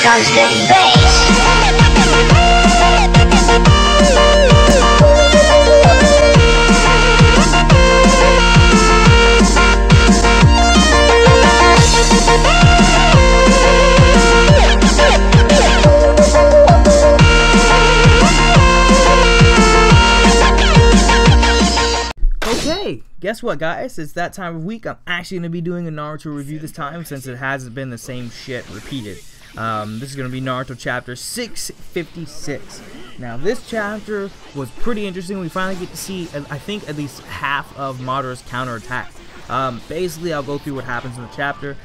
Constant bass. Okay, guess what, guys? It's that time of week. I'm actually going to be doing a Naruto review this time since it hasn't been the same shit repeated. This is going to be Naruto chapter 656. Now, this chapter was pretty interesting. We finally get to see, I think, at least half of Madara's counterattack. Basically, I'll go through what happens in the chapter.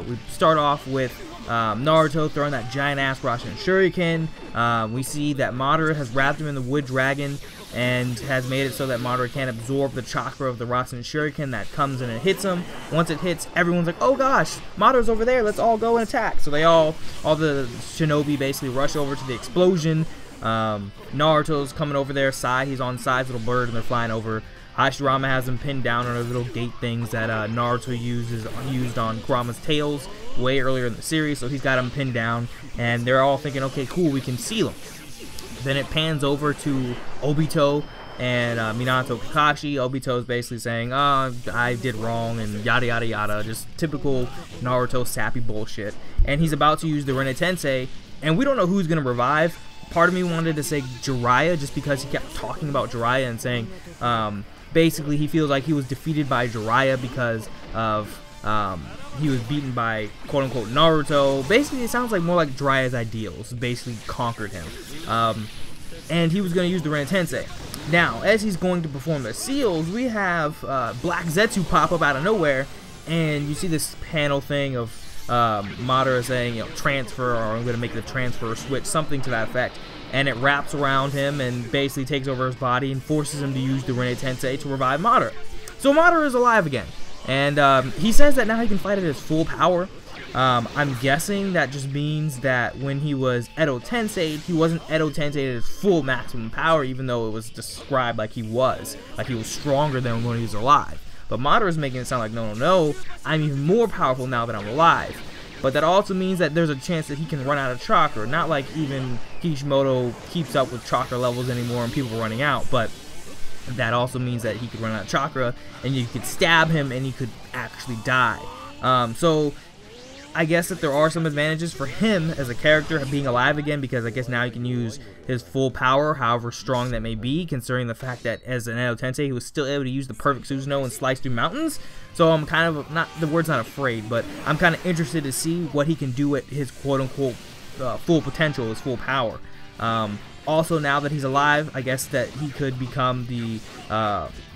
We start off with Naruto throwing that giant-ass Rasen Shuriken. We see that Madara has wrapped him in the wood dragon and has made it so that Madara can't absorb the chakra of the Rasen Shuriken that comes in and hits him. Once it hits, everyone's like, oh gosh, Madara's over there, let's all go and attack. So they all the shinobi basically rush over to the explosion. Naruto's coming over there, Sai, he's on Sai's little bird and they're flying over. Hashirama has him pinned down on those little gate things that Naruto used on Kurama's tails way earlier in the series, so he's got him pinned down, and they're all thinking, okay, cool, we can seal him. Then it pans over to Obito and Minato Kakashi. Obito is basically saying, I did wrong, and yada yada yada, just typical Naruto sappy bullshit. And he's about to use the Rinne Tensei, and we don't know who's going to revive. Part of me wanted to say Jiraiya just because he kept talking about Jiraiya and saying, basically he feels like he was defeated by Jiraiya because of he was beaten by quote-unquote Naruto. Basically, it sounds like more like Jiraiya's ideals basically conquered him. And he was going to use the Rinne Tensei. Now, as he's going to perform the seals, we have Black Zetsu pop up out of nowhere, and you see this panel thing of Madara saying, you know, transfer, or I'm going to make the transfer switch, something to that effect. And it wraps around him and basically takes over his body and forces him to use the Rinne Tensei to revive Madara. So Madara is alive again. And he says that now he can fight at his full power. I'm guessing that just means that when he was Edo Tensei, he wasn't Edo Tensei at his full maximum power, even though it was described like he was stronger than when he was alive. But Madara's making it sound like, no, I'm even more powerful now that I'm alive. But that also means that there's a chance that he can run out of chakra. Not like even Kishimoto keeps up with chakra levels anymore and people are running out, but that also means that he could run out of chakra and you could stab him and he could actually die. So I guess that there are some advantages for him as a character being alive again, because I guess now he can use his full power, however strong that may be, considering the fact that as an Edo Tensei he was still able to use the perfect Susanoo and slice through mountains. So I'm kind of, not the word's not afraid, but I'm kind of interested to see what he can do at his quote-unquote full potential, his full power. Also, now that he's alive, I guess that he could become the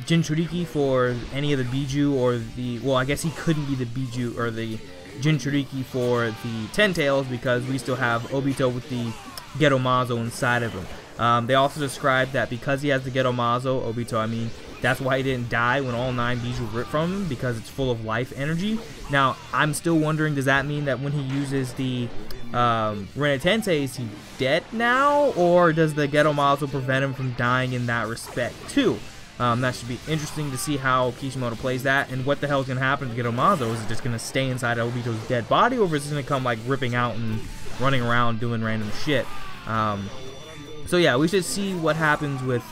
Jinchuriki for any of the Biju, or the, well, I guess he couldn't be the Biju or the Jinchuriki for the Ten Tails because we still have Obito with the Geto Mazo inside of him. They also described that because he has the Geto Mazo, Obito, I mean, that's why he didn't die when all 9 Biju ripped from him, because it's full of life energy. Now, I'm still wondering, does that mean that when he uses the Rinne Tensei, is he dead now? Or does the Geto Mazo prevent him from dying in that respect too? That should be interesting to see how Kishimoto plays that, and what the hell is going to happen to Geto Mazo. Is it just going to stay inside Obito's dead body, or is it going to come like ripping out and running around doing random shit? So yeah, we should see what happens with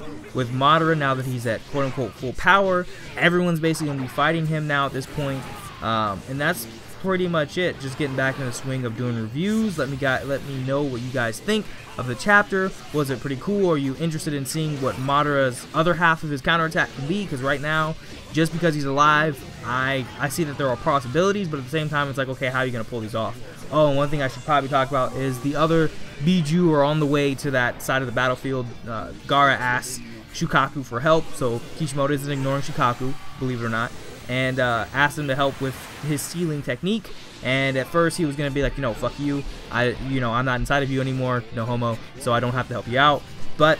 Madara now that he's at quote-unquote full power. Everyone's basically going to be fighting him now at this point, and that's pretty much it. Just getting back in the swing of doing reviews. Let me know what you guys think of the chapter. Was it pretty cool? Are you interested in seeing what Madara's other half of his counterattack can be? Because right now, just because he's alive, I see that there are possibilities, but at the same time, it's like, okay, how are you going to pull these off? Oh, and one thing I should probably talk about is the other Biju are on the way to that side of the battlefield. Gaara asks Shukaku for help, so Kishimoto isn't ignoring Shukaku, believe it or not, and asked him to help with his sealing technique. And at first he was gonna be like, fuck you, I'm not inside of you anymore, no homo, so I don't have to help you out. But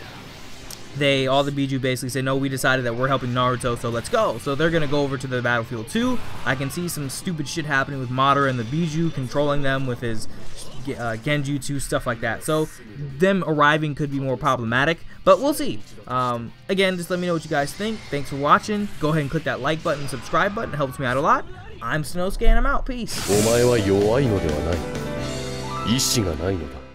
all the Biju basically say, no, we decided that we're helping Naruto, so let's go. So they're gonna go over to the battlefield too. I can see some stupid shit happening with Madara and the Biju, controlling them with his genjutsu, stuff like that. So them arriving could be more problematic, but we'll see. Again, just let me know what you guys think. Thanks for watching. Go ahead and click that like button, subscribe button. It helps me out a lot. I'm Snowsuke and I'm out. Peace. 意志がないのだ。